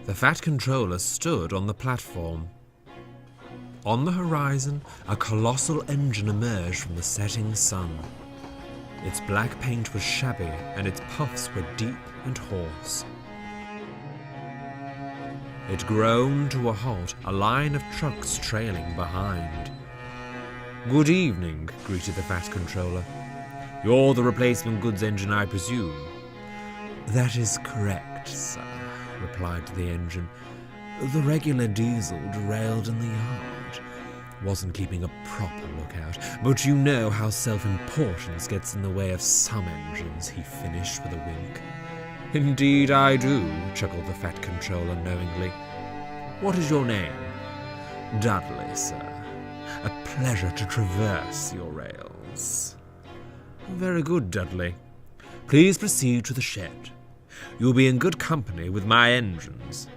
The Fat Controller stood on the platform. On the horizon, a colossal engine emerged from the setting sun. Its black paint was shabby, and its puffs were deep and hoarse. It groaned to a halt, a line of trucks trailing behind. "Good evening," greeted the Fat Controller. "You're the replacement goods engine, I presume?" "That is correct, sir," replied the engine. "The regular diesel derailed in the yard. Wasn't keeping a proper lookout, but you know how self-importance gets in the way of some engines," he finished with a wink. "Indeed I do," chuckled the Fat Controller knowingly. "What is your name?" "Dudley, sir. A pleasure to traverse your rails." "Very good, Dudley. Please proceed to the shed. You'll be in good company with my engines."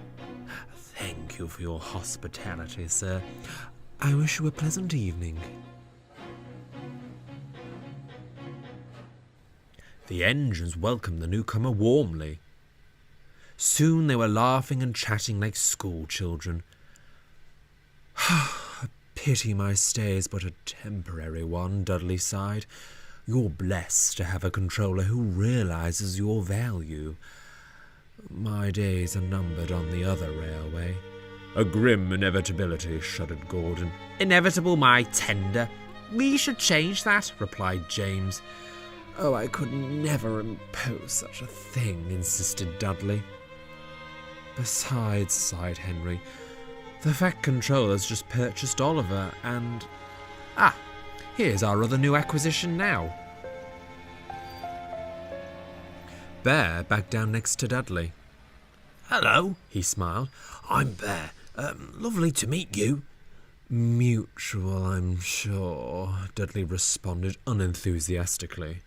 "Thank you for your hospitality, sir. I wish you a pleasant evening." The engines welcomed the newcomer warmly. Soon they were laughing and chatting like school children. "A pity my stay is but a temporary one," Dudley sighed. "You're blessed to have a controller who realizes your value. My days are numbered on the other railway." "A grim inevitability," shuddered Gordon. "Inevitable, my tender. We should change that," replied James. "Oh, I could never impose such a thing," insisted Dudley. "Besides," sighed Henry, "the Fat Controller's just purchased Oliver and... here's our other new acquisition now." Bear backed down next to Dudley. "Hello," he smiled. "I'm Bear. Lovely to meet you." "Mutual, I'm sure," Dudley responded unenthusiastically.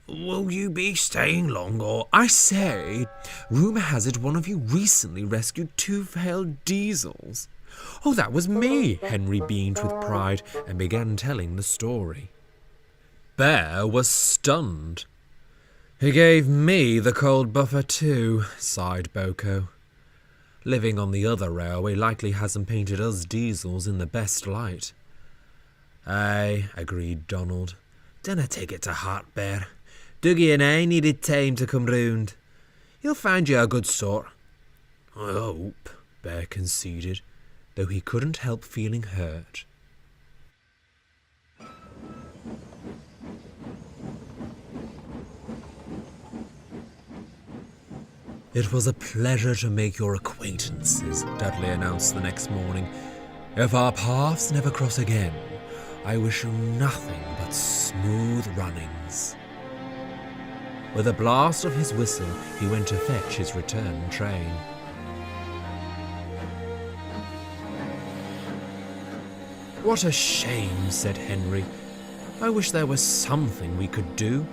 "Will you be staying long, or—" "I say, rumour has it one of you recently rescued 2 failed diesels." "Oh, that was me," Henry beamed with pride and began telling the story. Bear was stunned. "He gave me the cold buffer too," sighed Boko. "Living on the other railway likely hasn't painted us diesels in the best light." "Aye," agreed Donald. "Dinna take it to heart, Bear. Dougie and I needed time to come round. He'll find you a good sort." "I hope," Bear conceded, though he couldn't help feeling hurt. "It was a pleasure to make your acquaintances," Dudley announced the next morning. "If our paths never cross again, I wish you nothing but smooth runnings." With a blast of his whistle, he went to fetch his return train. "What a shame," said Henry. "I wish there was something we could do."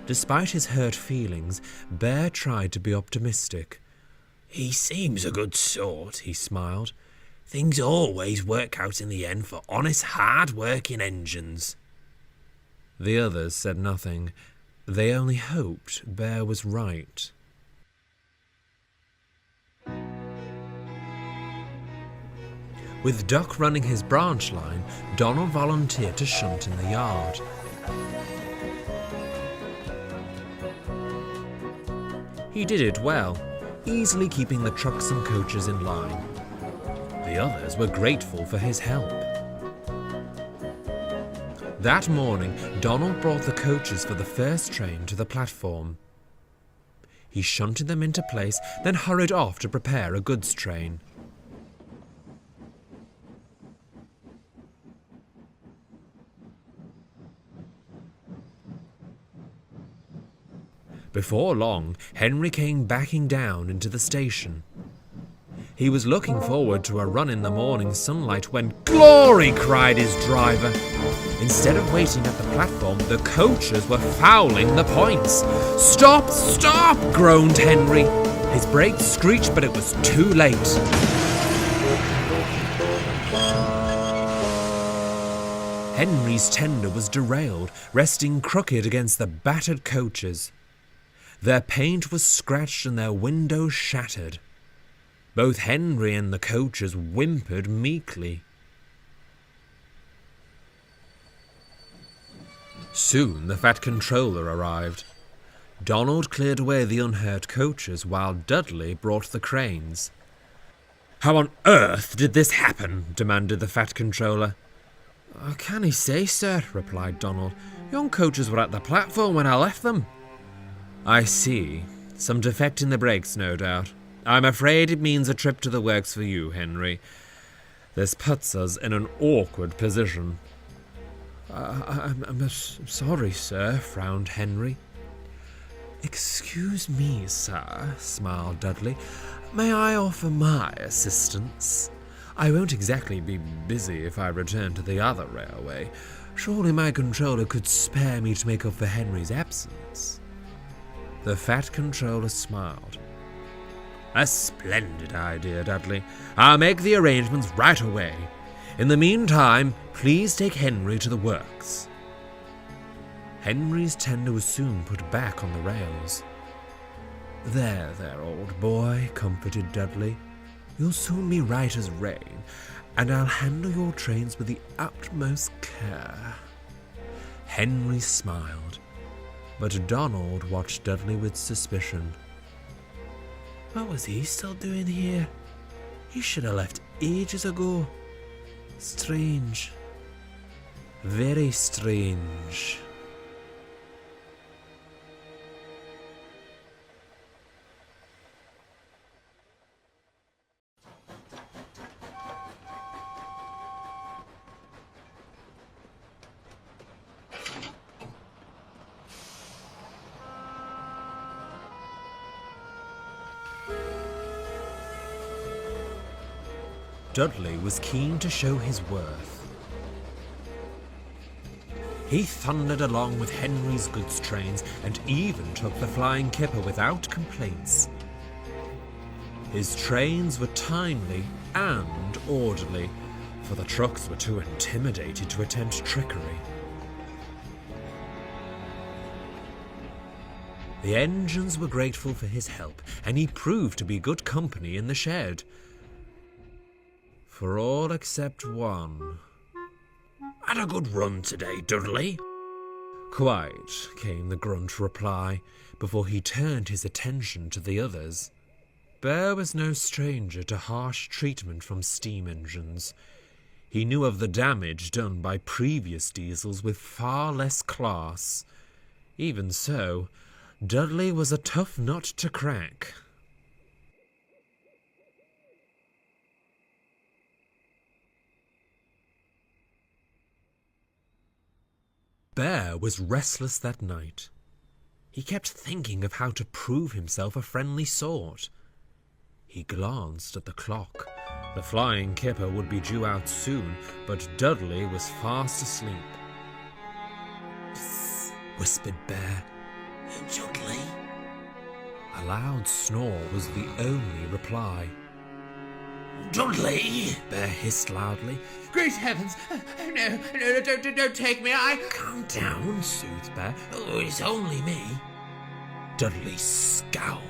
Despite his hurt feelings, Bear tried to be optimistic. "He seems a good sort," he smiled. "Things always work out in the end for honest, hard-working engines." The others said nothing. They only hoped Bear was right. With Duck running his branch line, Donald volunteered to shunt in the yard. He did it well, easily keeping the trucks and coaches in line. The others were grateful for his help. That morning, Donald brought the coaches for the first train to the platform. He shunted them into place, then hurried off to prepare a goods train. Before long, Henry came backing down into the station. He was looking forward to a run in the morning sunlight when "Glory!" cried his driver. Instead of waiting at the platform, the coaches were fouling the points. "Stop! Stop!" groaned Henry. His brakes screeched, but it was too late. Henry's tender was derailed, resting crooked against the battered coaches. Their paint was scratched and their windows shattered. Both Henry and the coaches whimpered meekly. Soon the fat controller arrived. Donald cleared away the unhurt coaches while Dudley brought the cranes. "How on earth did this happen?" demanded the fat controller. "Can he say, sir?" replied Donald. "Young coaches were at the platform when I left them." "I see. Some defect in the brakes, no doubt. I'm afraid it means a trip to the works for you, Henry. This puts us in an awkward position." I'm sorry, sir," frowned Henry. "Excuse me, sir," smiled Dudley. "May I offer my assistance? I won't exactly be busy if I return to the other railway. Surely my controller could spare me to make up for Henry's absence." The fat controller smiled. "A splendid idea, Dudley. I'll make the arrangements right away. In the meantime, please take Henry to the works." Henry's tender was soon put back on the rails. There, old boy," comforted Dudley. "You'll soon be right as rain, and I'll handle your trains with the utmost care." Henry smiled, but Donald watched Dudley with suspicion. What was he still doing here? He should have left ages ago. Strange. Very strange. Dudley was keen to show his worth. He thundered along with Henry's goods trains and even took the flying kipper without complaints. His trains were timely and orderly, for the trucks were too intimidated to attempt trickery. The engines were grateful for his help, and he proved to be good company in the shed. For all except one. Had a good run today, Dudley? Quite, came the grunt reply, before he turned his attention to the others. Bear was no stranger to harsh treatment from steam engines. He knew of the damage done by previous diesels with far less class. Even so, Dudley was a tough nut to crack. Bear was restless that night. He kept thinking of how to prove himself a friendly sort. He glanced at the clock. The flying kipper would be due out soon, but Dudley was fast asleep. "Psst," whispered Bear. Dudley? A loud snore was the only reply. "Dudley!" Bear hissed loudly. "Great heavens! No, don't take me, Calm down, soothed Bear. "Oh, it's only me." Dudley scowled.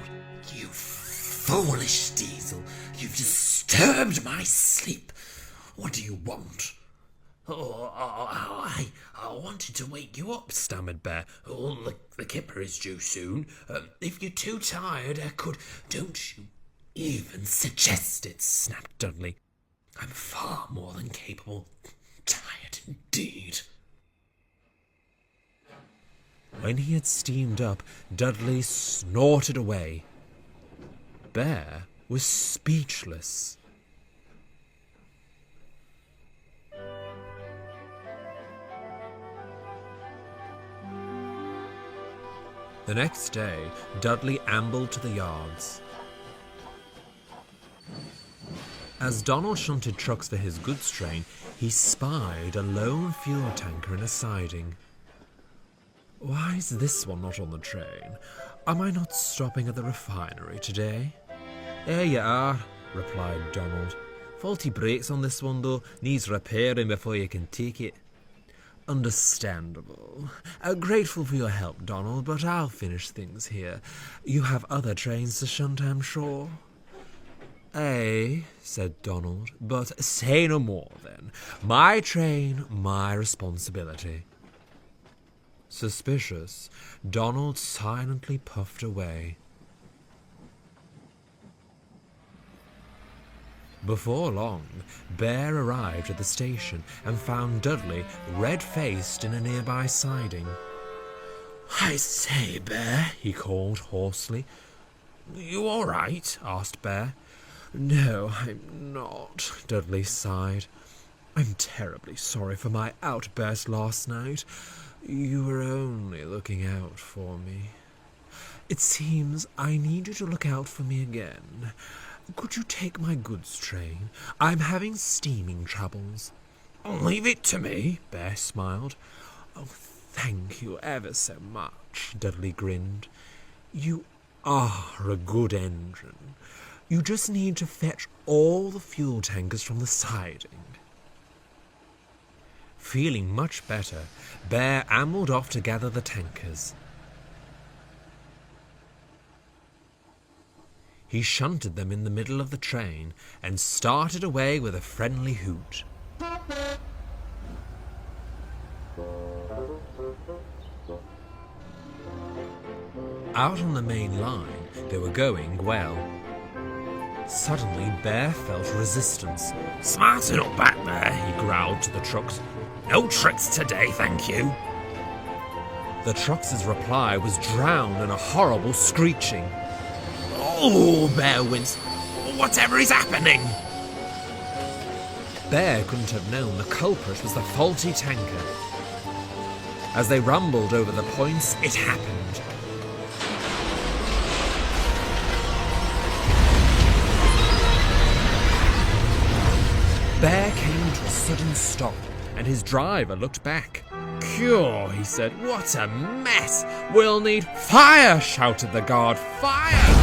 "You foolish diesel! You've disturbed my sleep. What do you want?" I wanted to wake you up," stammered Bear. The kipper is due soon. If you're too tired, I could..." "Don't you even suggest it," snapped Dudley. "I'm far more than capable. Tired indeed." When he had steamed up, Dudley snorted away. Bear was speechless. The next day, Dudley ambled to the yards. As Donald shunted trucks for his goods train, he spied a lone fuel tanker in a siding. Why is this one not on the train? Am I not stopping at the refinery today? There you are, replied Donald. Faulty brakes on this one, though. Needs repairing before you can take it. Understandable. Grateful for your help, Donald, but I'll finish things here. You have other trains to shunt, I'm sure. "Ay," said Donald, "but say no more then. My train, my responsibility." Suspicious, Donald silently puffed away. Before long, Bear arrived at the station and found Dudley red-faced in a nearby siding. I say, Bear, He called hoarsely. you all right? Asked Bear. "No, I'm not," Dudley sighed. "I'm terribly sorry for my outburst last night. You were only looking out for me. It seems I need you to look out for me again. Could you take my goods train? I'm having steaming troubles." Leave it to me. Bear smiled. "Oh, thank you ever so much," Dudley grinned. "You are a good engine. You just need to fetch all the fuel tankers from the siding." Feeling much better, Bear ambled off to gather the tankers. He shunted them in the middle of the train and started away with a friendly hoot. Out on the main line, they were going well. Suddenly, Bear felt resistance. Smarten up back there, he growled to the trucks. No tricks today, thank you. The trucks' reply was drowned in a horrible screeching. Oh, Bear winced. Whatever is happening? Bear couldn't have known the culprit was the faulty tanker. As they rumbled over the points, it happened. Bear came to a sudden stop, and his driver looked back. "Cure," he said. "What a mess! We'll need—" "Fire!" shouted the guard. "Fire!"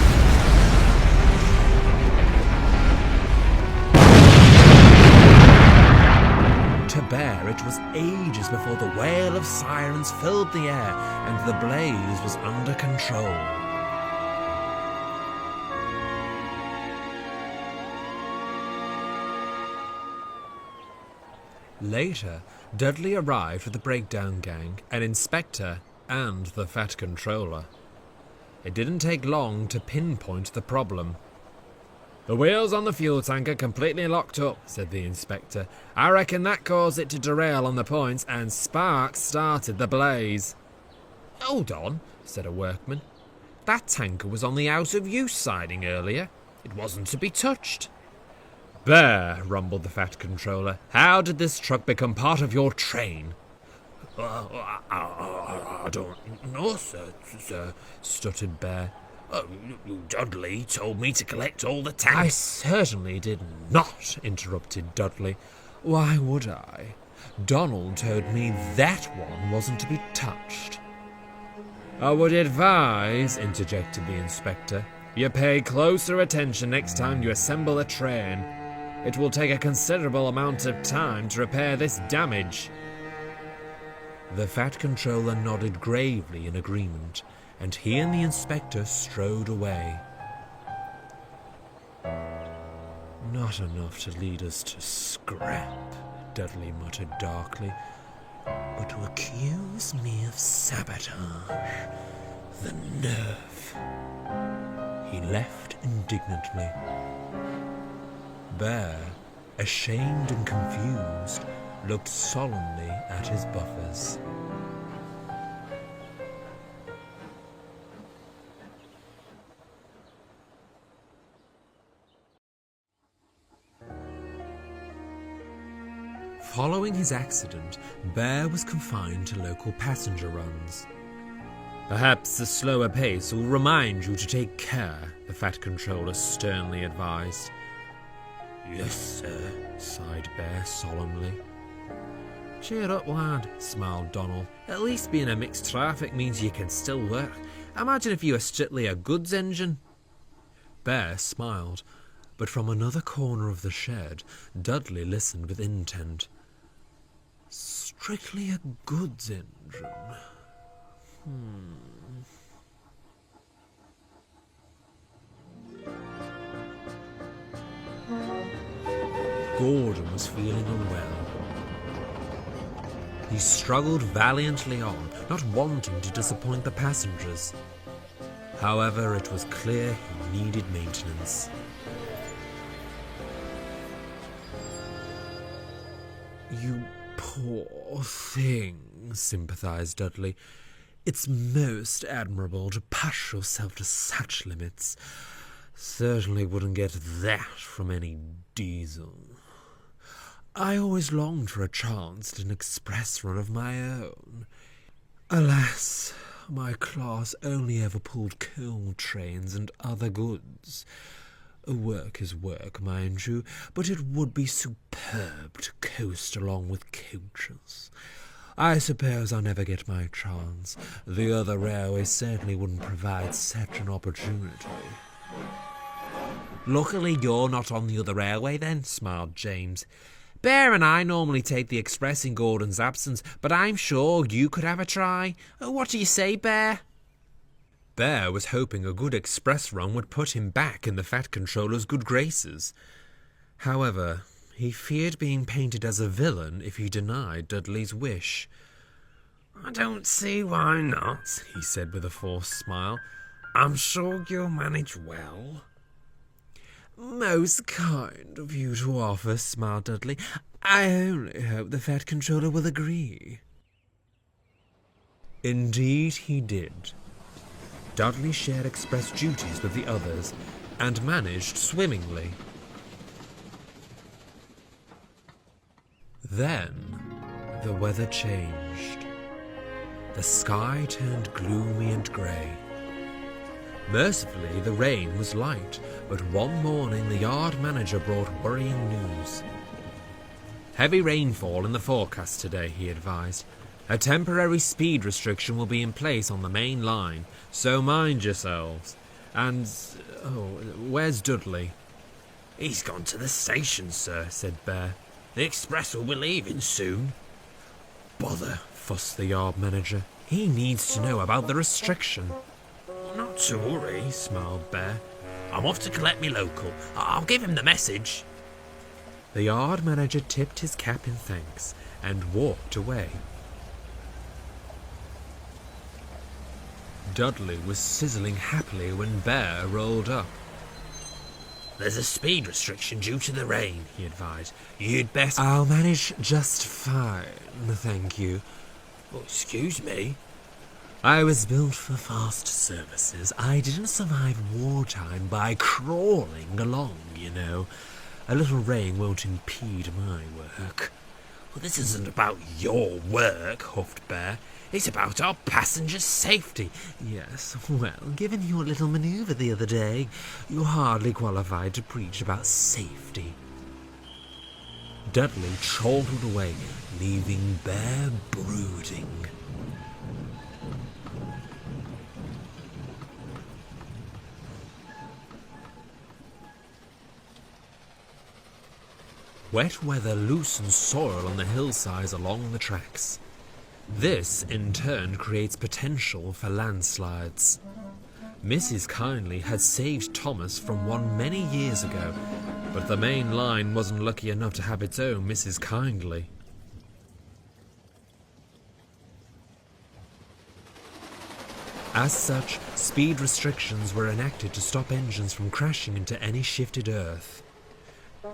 To Bear, it was ages before the wail of sirens filled the air and the blaze was under control. Later, Dudley arrived with the breakdown gang, an inspector, and the Fat Controller. It didn't take long to pinpoint the problem. "The wheels on the fuel tank are completely locked up," said the inspector. "I reckon that caused it to derail on the points, and sparks started the blaze." "Hold on," said a workman. "That tanker was on the out-of-use siding earlier. It wasn't to be touched." "Bear," rumbled the Fat Controller, "how did this truck become part of your train?" I don't know, sir," stuttered Bear. Dudley told me to collect all the tanks." "I certainly did not," interrupted Dudley. "Why would I? Donald told me that one wasn't to be touched." "I would advise," interjected the inspector, "you pay closer attention next time you assemble a train. It will take a considerable amount of time to repair this damage." The Fat Controller nodded gravely in agreement, and he and the inspector strode away. "Not enough to lead us to scrap," Dudley muttered darkly, "but to accuse me of sabotage. The nerve." He left indignantly. Bear, ashamed and confused, looked solemnly at his buffers. Following his accident, Bear was confined to local passenger runs. "Perhaps the slower pace will remind you to take care," the Fat Controller sternly advised. "Yes, sir," sighed Bear solemnly. "Cheer up, lad," smiled Donald. "At least being a mixed traffic means you can still work. Imagine if you were strictly a goods engine." Bear smiled, but from another corner of the shed, Dudley listened with intent. "Strictly a goods engine? Gordon was feeling unwell. He struggled valiantly on, not wanting to disappoint the passengers. However, it was clear he needed maintenance. "You poor thing," sympathized Dudley. "It's most admirable to push yourself to such limits. Certainly wouldn't get that from any diesel. I always longed for a chance at an express run of my own. Alas, my class only ever pulled coal trains and other goods. Work is work, mind you, but it would be superb to coast along with coaches. I suppose I'll never get my chance. The other railways certainly wouldn't provide such an opportunity." "Luckily you're not on the other railway then," smiled James. "Bear and I normally take the express in Gordon's absence, but I'm sure you could have a try. What do you say, Bear?" Bear was hoping a good express run would put him back in the Fat Controller's good graces. However, he feared being painted as a villain if he denied Dudley's wish. "I don't see why not," he said with a forced smile. "I'm sure you'll manage well." "Most kind of you to offer," smiled Dudley. "I only hope the Fat Controller will agree." Indeed he did. Dudley shared express duties with the others and managed swimmingly. Then the weather changed. The sky turned gloomy and grey. Mercifully, the rain was light, but one morning the yard manager brought worrying news. "Heavy rainfall in the forecast today," he advised. "A temporary speed restriction will be in place on the main line, so mind yourselves. And, where's Dudley?" "He's gone to the station, sir," said Bear. "The express will be leaving soon." "Bother," fussed the yard manager. "He needs to know about the restriction." "Not to worry," smiled Bear. "I'm off to collect me local. I'll give him the message." The yard manager tipped his cap in thanks and walked away. Dudley was sizzling happily when Bear rolled up. "There's a speed restriction due to the rain," he advised. "You'd best—" "I'll manage just fine, thank you." "Excuse me?" "I was built for fast services. I didn't survive wartime by crawling along, you know. A little rain won't impede my work." "Well, this isn't about your work," huffed Bear. "It's about our passengers' safety." "Yes, well, given your little manoeuvre the other day, you're hardly qualified to preach about safety." Dudley chortled away, leaving Bear brooding. Wet weather loosens soil on the hillsides along the tracks. This, in turn, creates potential for landslides. Mrs. Kindly had saved Thomas from one many years ago, but the main line wasn't lucky enough to have its own Mrs. Kindly. As such, speed restrictions were enacted to stop engines from crashing into any shifted earth.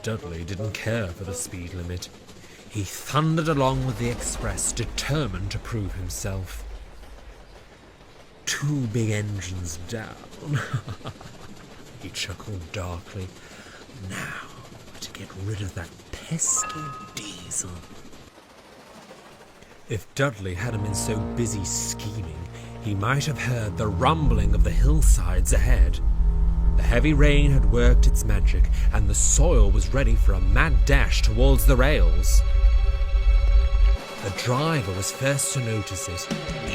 Dudley didn't care for the speed limit. He thundered along with the express, determined to prove himself. "Two big engines down," he chuckled darkly. "Now to get rid of that pesky diesel." If Dudley hadn't been so busy scheming, he might have heard the rumbling of the hillsides ahead. The heavy rain had worked its magic, and the soil was ready for a mad dash towards the rails. The driver was first to notice it.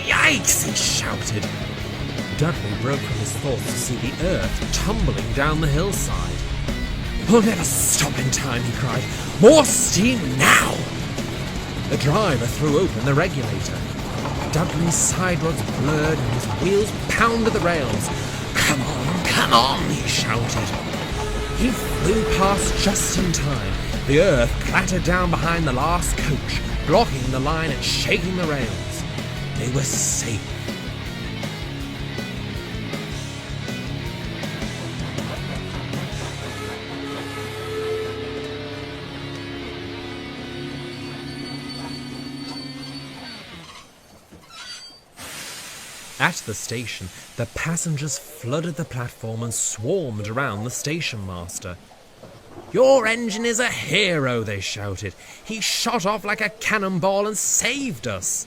"Yikes!" he shouted. Dudley broke from his thoughts to see the earth tumbling down the hillside. "We'll never stop in time," he cried. "More steam now!" The driver threw open the regulator. Dudley's side rods blurred and his wheels pounded the rails. "Come on, come on!" he shouted. He flew past just in time, The earth clattered down behind the last coach, blocking the line and shaking the rails. They were safe. At the station, the passengers flooded the platform and swarmed around the station master. "Your engine is a hero," they shouted. "He shot off like a cannonball and saved us."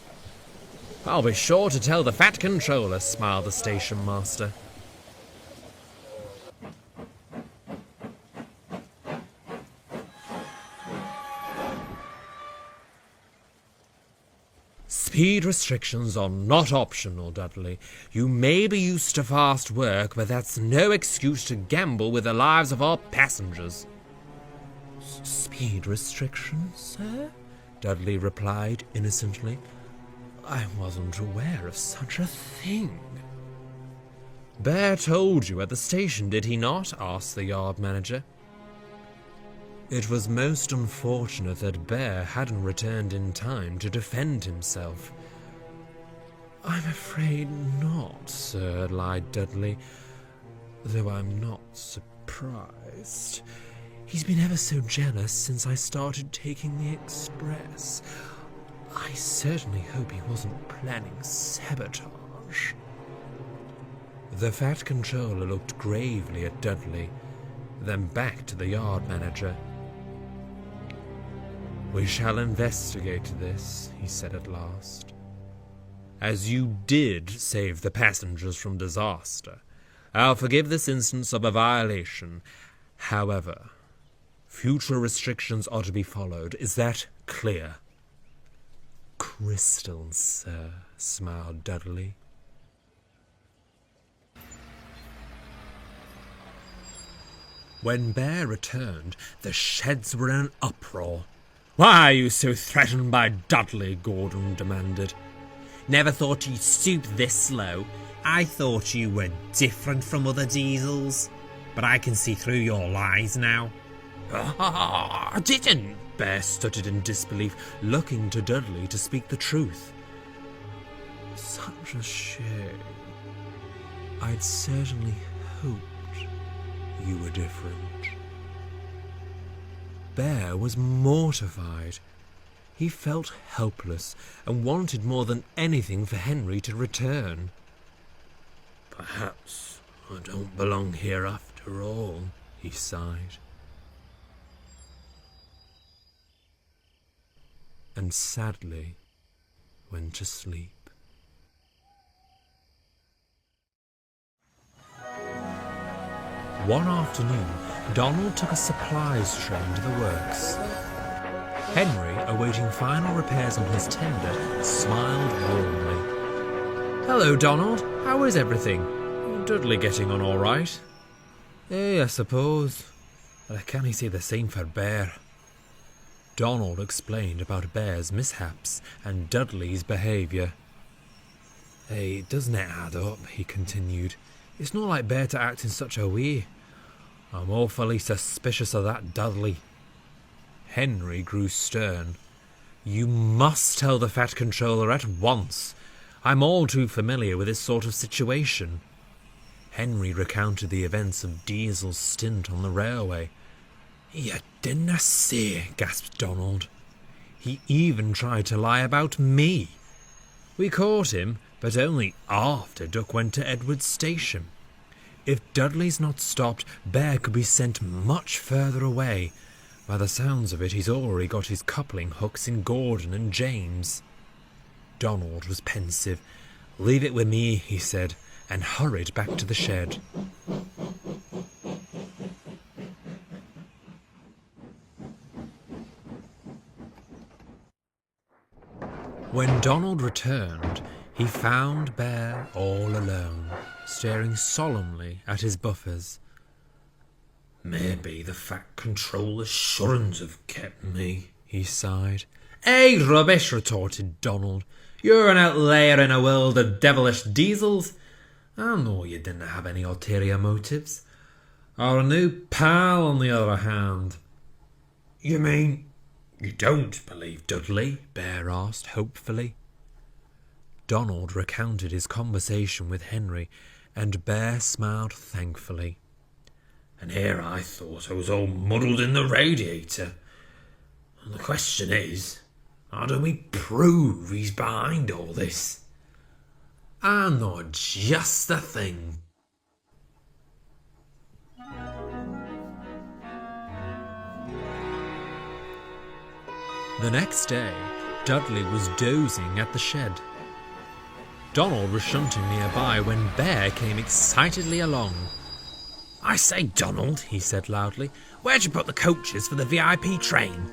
"I'll be sure to tell the Fat Controller," smiled the station master. Speed restrictions are not optional, Dudley. You may be used to fast work, but that's no excuse to gamble with the lives of our passengers. Speed restrictions, sir? Dudley replied innocently. I wasn't aware of such a thing. Bear told you at the station, did he not? Asked the yard manager. It was most unfortunate that Bear hadn't returned in time to defend himself. I'm afraid not, sir, lied Dudley, though I'm not surprised. He's been ever so jealous since I started taking the express. I certainly hope he wasn't planning sabotage. The Fat Controller looked gravely at Dudley, then back to the yard manager. We shall investigate this, he said at last. As you did save the passengers from disaster, I'll forgive this instance of a violation. However, future restrictions are to be followed. Is that clear? Crystal, sir, smiled Dudley. When Bear returned, the sheds were in an uproar. Why are you so threatened by Dudley? Gordon demanded. Never thought you'd stoop this low. I thought you were different from other diesels. But I can see through your lies now. I didn't, Bear stuttered in disbelief, looking to Dudley to speak the truth. Such a shame. I'd certainly hoped you were different. Bear was mortified. He felt helpless and wanted more than anything for Henry to return. Perhaps I don't belong here after all, he sighed. And sadly went to sleep. One afternoon, Donald took a supplies train to the works. Henry, awaiting final repairs on his tender, smiled warmly. Hello, Donald. How is everything? Dudley getting on all right? I suppose. But I can't say the same for Bear. Donald explained about Bear's mishaps and Dudley's behaviour. Hey, doesn't it add up? He continued. It's not like Bear to act in such a way. I'm awfully suspicious of that Dudley. Henry grew stern. You must tell the Fat Controller at once. I'm all too familiar with this sort of situation. Henry recounted the events of Diesel's stint on the railway. You didn't say, gasped Donald. He even tried to lie about me. We caught him, but only after Duck went to Edward's station. If Dudley's not stopped, Bear could be sent much further away. By the sounds of it, he's already got his coupling hooks in Gordon and James. Donald was pensive. Leave it with me, he said, and hurried back to the shed. When Donald returned, he found Bear all alone, staring solemnly at his buffers. Maybe the Fat Controller shouldn't have kept me, he sighed. Hey, rubbish, retorted Donald. You're an outlier in a world of devilish diesels. I know you didn't have any ulterior motives. Our new pal, on the other hand. You mean you don't believe Dudley? Bear asked hopefully. Donald recounted his conversation with Henry, and Bear smiled thankfully. And here I thought I was all muddled in the radiator. And the question is, how do we prove he's behind all this? I know just the thing. The next day, Dudley was dozing at the shed. Donald was shunting nearby when Bear came excitedly along. I say, Donald, he said loudly, where'd you put the coaches for the VIP train?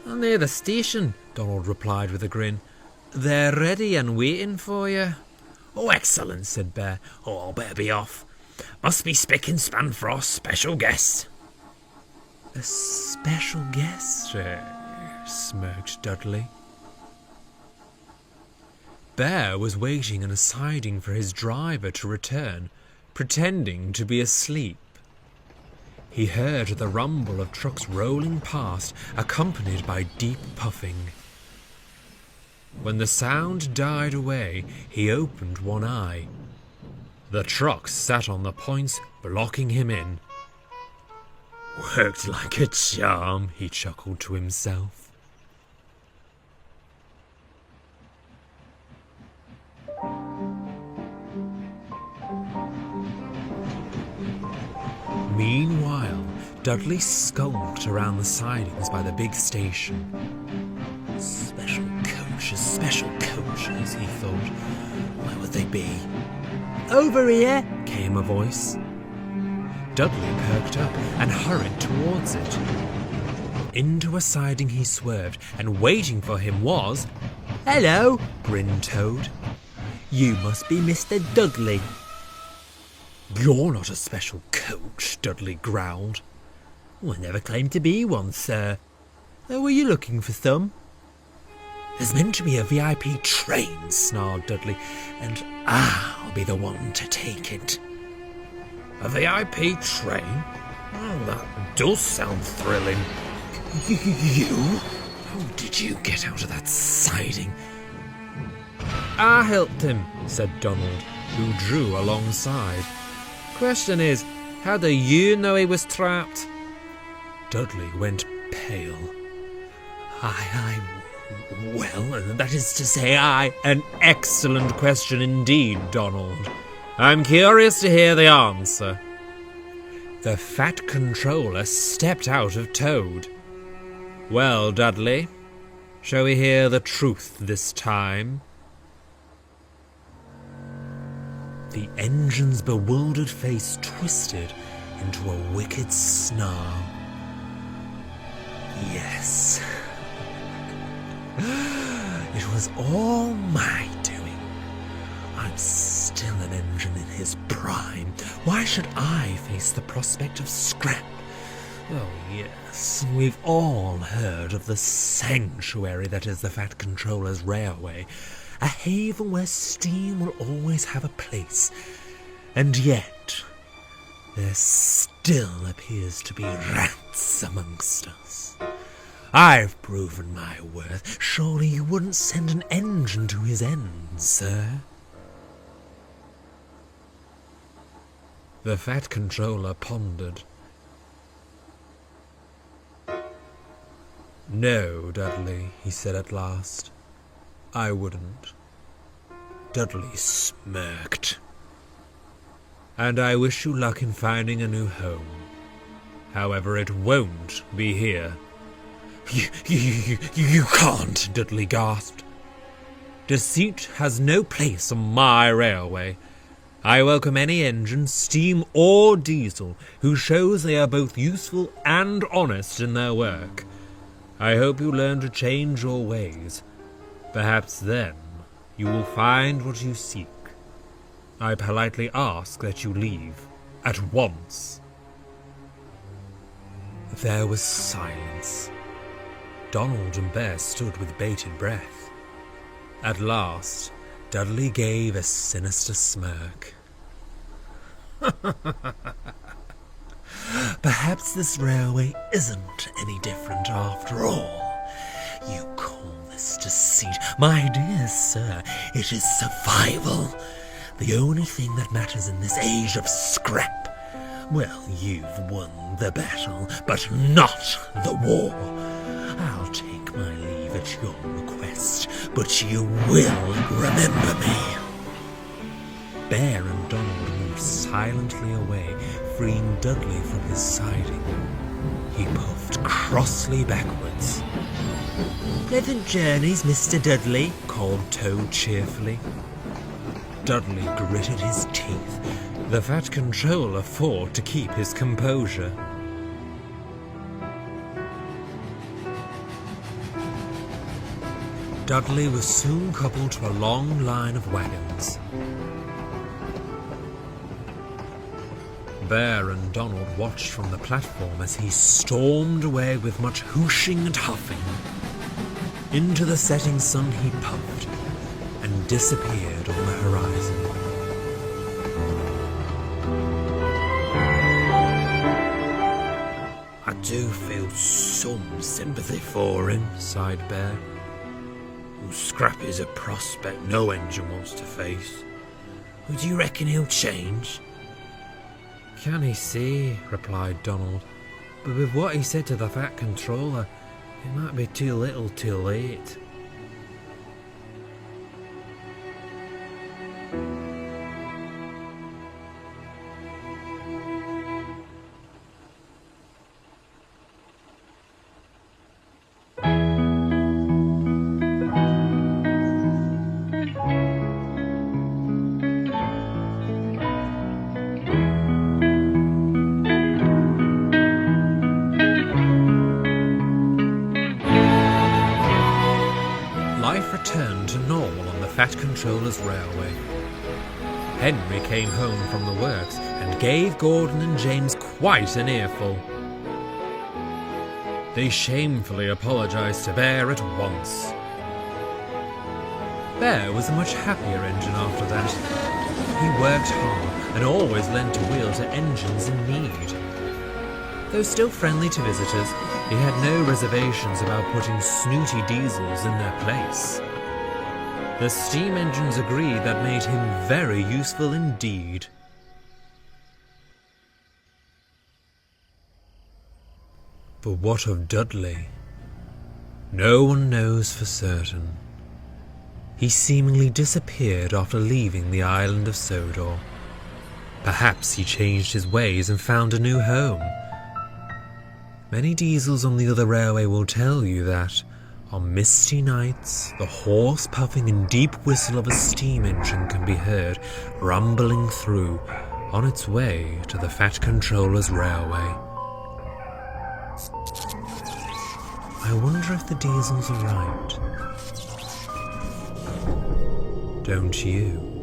Near the station, Donald replied with a grin. They're ready and waiting for you. Oh, excellent, said Bear. Oh, I'll better be off. Must be spick and span for our special guest. A special guest, smirked Dudley. Bear was waiting in a siding for his driver to return, pretending to be asleep. He heard the rumble of trucks rolling past, accompanied by deep puffing. When the sound died away, he opened one eye. The trucks sat on the points, blocking him in. Worked like a charm, he chuckled to himself. Meanwhile, Dudley skulked around the sidings by the big station. Special coaches, he thought. Where would they be? Over here, came a voice. Dudley perked up and hurried towards it. Into a siding he swerved, and waiting for him was... "Hello," grinned Toad. "You must be Mr. Dudley." "You're not a special coach," Dudley growled. "I never claimed to be one, sir. Were you looking for some?" "There's meant to be a VIP train," snarled Dudley, "and I'll be the one to take it." "A VIP train? Oh, that does sound thrilling. You? How did you get out of that siding?" "I helped him," said Donald, who drew alongside. "Question is, how do you know he was trapped?" Dudley went pale. Well, that is to say, An excellent question indeed, Donald. I'm curious to hear the answer. The Fat Controller stepped out of Toad. "Well, Dudley, shall we hear the truth this time?" The engine's bewildered face twisted into a wicked snarl. "Yes. It was all my doing. I'm still an engine in his prime. Why should I face the prospect of scrap? Oh, yes, we've all heard of the sanctuary that is the Fat Controller's railway, a haven where steam will always have a place. And yet, there still appears to be rats amongst us. I've proven my worth. Surely you wouldn't send an engine to his end, sir?" The Fat Controller pondered. "No, Dudley," he said at last. "I wouldn't." Dudley smirked. "And I wish you luck in finding a new home. However, it won't be here." You can't," Dudley gasped. "Deceit has no place on my railway. I welcome any engine, steam or diesel, who shows they are both useful and honest in their work. I hope you learn to change your ways. Perhaps then you will find what you seek. I politely ask that you leave at once." There was silence. Donald and Bear stood with bated breath. At last, Dudley gave a sinister smirk. Perhaps this railway isn't any different after all. You call this deceit? My dear sir, it is survival. The only thing that matters in this age of scrap. Well, you've won the battle, but not the war. I'll take my leave at your request, but you will remember me. Bear and Donald moved silently away, freeing Dudley from his siding. He puffed crossly backwards. "Pleasant journeys, Mr. Dudley," called Toad cheerfully. Dudley gritted his teeth. The Fat Controller fought to keep his composure. Dudley was soon coupled to a long line of wagons. Bear and Donald watched from the platform as he stormed away with much hooshing and huffing. Into the setting sun he puffed and disappeared on the horizon. "I do feel some sympathy for him," sighed Bear. "Scrap is a prospect no engine wants to face. Do you reckon he'll change?" "Can he see?" replied Donald. "But with what he said to the Fat Controller, it might be too little too late." Life returned to normal on the Fat Controller's railway. Henry came home from the works and gave Gordon and James quite an earful. They shamefully apologised to Bear at once. Bear was a much happier engine after that. He worked hard and always lent a wheel to engines in need. Though still friendly to visitors, he had no reservations about putting snooty diesels in their place. The steam engines agreed that made him very useful indeed. But what of Dudley? No one knows for certain. He seemingly disappeared after leaving the island of Sodor. Perhaps he changed his ways and found a new home. Many diesels on the other railway will tell you that, on misty nights, the hoarse puffing and deep whistle of a steam engine can be heard rumbling through on its way to the Fat Controller's railway. I wonder if the diesels are right. Don't you?